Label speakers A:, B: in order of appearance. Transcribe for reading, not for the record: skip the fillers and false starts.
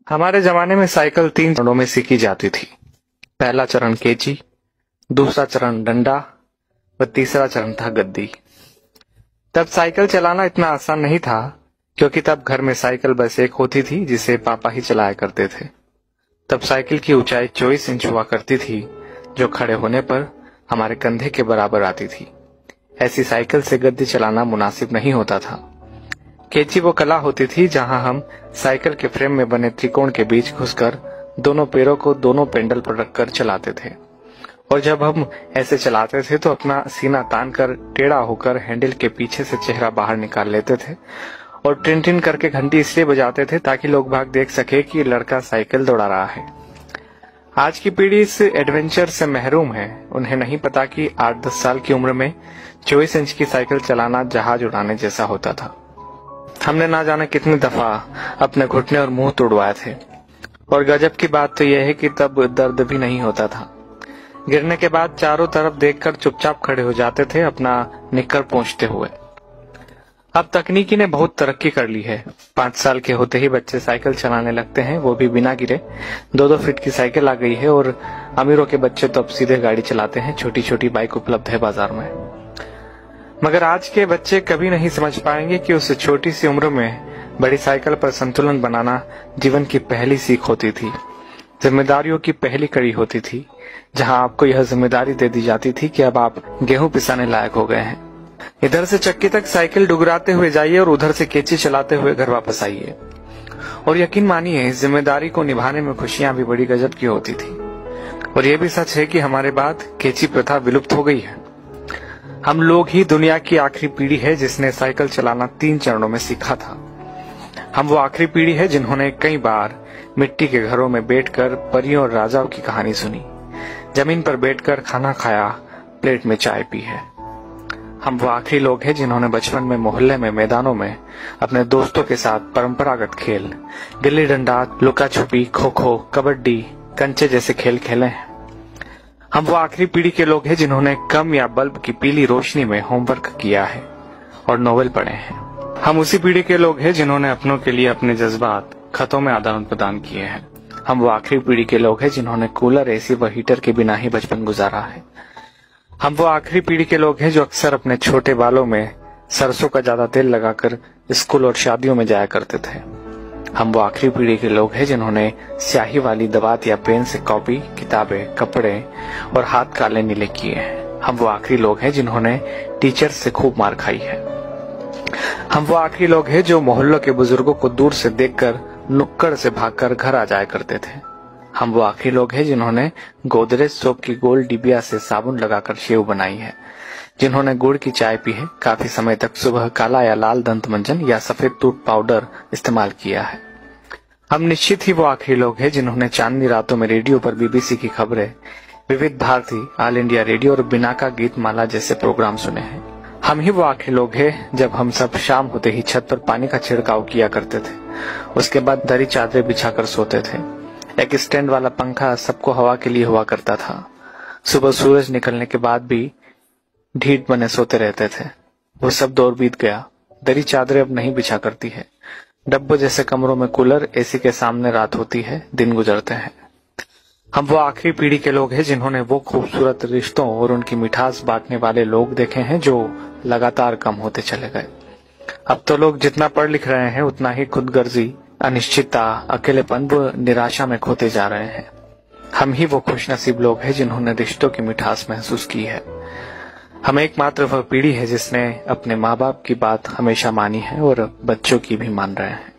A: हमारे जमाने में साइकिल 3 चरणों में सीखी जाती थी। पहला चरण केची, दूसरा चरण डंडा व तीसरा चरण था गद्दी। तब साइकिल चलाना इतना आसान नहीं था, क्योंकि तब घर में साइकिल बस एक होती थी जिसे पापा ही चलाया करते थे। तब साइकिल की ऊंचाई 24 इंच हुआ करती थी, जो खड़े होने पर हमारे कंधे के बराबर आती थी। ऐसी साइकिल से गद्दी चलाना मुनासिब नहीं होता था। केची वो कला होती थी जहां हम साइकिल के फ्रेम में बने त्रिकोण के बीच घुसकर दोनों पैरों को दोनों पेंडल पर रखकर चलाते थे। और जब हम ऐसे चलाते थे तो अपना सीना तानकर टेढ़ा होकर हैंडल के पीछे से चेहरा बाहर निकाल लेते थे और टिन टिन करके घंटी इसलिए बजाते थे ताकि लोग बाग देख सके कि लड़का साइकिल दौड़ा रहा है। आज की पीढ़ी इस एडवेंचर से महरूम है। उन्हें नहीं पता कि 8-10 साल की उम्र में 24 इंच की साइकिल चलाना जहाज उड़ाने जैसा होता था। हमने ना जाने कितनी दफा अपने घुटने और मुंह तोड़वाए थे। और गजब की बात तो यह है कि तब दर्द भी नहीं होता था। गिरने के बाद चारों तरफ देखकर चुपचाप खड़े हो जाते थे, अपना निक्कर पोंछते हुए। अब तकनीकी ने बहुत तरक्की कर ली है। 5 साल के होते ही बच्चे साइकिल चलाने लगते हैं, वो भी बिना गिरे। 2-2 फीट की साइकिल आ गई है और अमीरों के बच्चे तो अब सीधे गाड़ी चलाते हैं। छोटी छोटी बाइक उपलब्ध है बाजार में। मगर आज के बच्चे कभी नहीं समझ पाएंगे कि उस छोटी सी उम्र में बड़ी साइकिल पर संतुलन बनाना जीवन की पहली सीख होती थी, जिम्मेदारियों की पहली कड़ी होती थी, जहां आपको यह जिम्मेदारी दे दी जाती थी कि अब आप गेहूं पिसाने लायक हो गए हैं। इधर से चक्की तक साइकिल डुगराते हुए जाइए और उधर से केची चलाते हुए घर वापस आइए। और यकीन मानिए, इस जिम्मेदारी को निभाने में खुशियां भी बड़ी गजब की होती थी। और यह भी सच है कि हमारे बाद केची प्रथा विलुप्त हो गई है। हम लोग ही दुनिया की आखिरी पीढ़ी है जिसने साइकिल चलाना 3 चरणों में सीखा था। हम वो आखिरी पीढ़ी है जिन्होंने कई बार मिट्टी के घरों में बैठकर परियों और राजाओं की कहानी सुनी, जमीन पर बैठकर खाना खाया, प्लेट में चाय पी है। हम वो आखिरी लोग हैं जिन्होंने बचपन में मोहल्ले में मैदानों में अपने दोस्तों के साथ परंपरागत खेल, गिल्ली डंडा, लुका छुपी, खो खो, कबड्डी, कंचे जैसे खेल खेले हैं। हम वो आखिरी पीढ़ी के लोग हैं जिन्होंने कम या बल्ब की पीली रोशनी में होमवर्क किया है और नोवेल पढ़े हैं। हम उसी पीढ़ी के लोग हैं जिन्होंने अपनों के लिए अपने जज्बात खतों में आदान प्रदान किए हैं। हम वो आखिरी पीढ़ी के लोग हैं जिन्होंने कूलर, एसी व हीटर के बिना ही बचपन गुजारा है। हम वो आखिरी पीढ़ी के लोग हैं जो अक्सर अपने छोटे बालों में सरसों का ज्यादा तेल लगाकर स्कूल और शादियों में जाया करते थे। हम वो आखिरी पीढ़ी के लोग हैं जिन्होंने स्याही वाली दवात या पेन से कॉपी, किताबें, कपड़े और हाथ काले नीले किए हैं। हम वो आखिरी लोग हैं जिन्होंने टीचर से खूब मार खाई है। हम वो आखिरी लोग हैं जो मोहल्लों के बुजुर्गों को दूर से देखकर नुक्कड़ से भागकर घर आ जाया करते थे। हम वो आखिरी लोग हैं जिन्होंने गोदरेज सोप की गोल डिबिया से साबुन लगाकर शेव बनाई है, जिन्होंने गुड़ की चाय पी है, काफी समय तक सुबह काला या लाल दंत मंजन या सफेद टूथ पाउडर इस्तेमाल किया है। हम निश्चित ही वो आखिरी लोग हैं जिन्होंने चांदनी रातों में रेडियो पर बीबीसी की खबरें, विविध भारती, ऑल इंडिया रेडियो और बिनाका गीत माला जैसे प्रोग्राम सुने हैं। हम ही वो आखिरी लोग हैं जब हम सब शाम होते ही छत पर पानी का छिड़काव किया करते थे। उसके बाद दरी चादरें बिछाकर सोते थे। एक स्टैंड वाला पंखा सबको हवा के लिए हुआ करता था। सुबह सूरज निकलने के बाद भी ढीठ बने सोते रहते थे। वो सब दौर बीत गया। दरी चादरें अब नहीं बिछा करती है। डब्बों जैसे कमरों में कूलर, एसी के सामने रात होती है, दिन गुजरते हैं। हम वो आखिरी पीढ़ी के लोग हैं जिन्होंने वो खूबसूरत रिश्तों और उनकी मिठास बांटने वाले लोग देखे हैं जो लगातार कम होते चले गए। अब तो लोग जितना पढ़ लिख रहे हैं उतना ही खुदगर्जी, अनिश्चितता, अकेलेपन व निराशा में खोते जा रहे हैं। हम ही वो खुशनसीब लोग हैं जिन्होंने रिश्तों की मिठास महसूस की है। हम एकमात्र वह पीढ़ी है जिसने अपने माँ बाप की बात हमेशा मानी है और बच्चों की भी मान रहे हैं।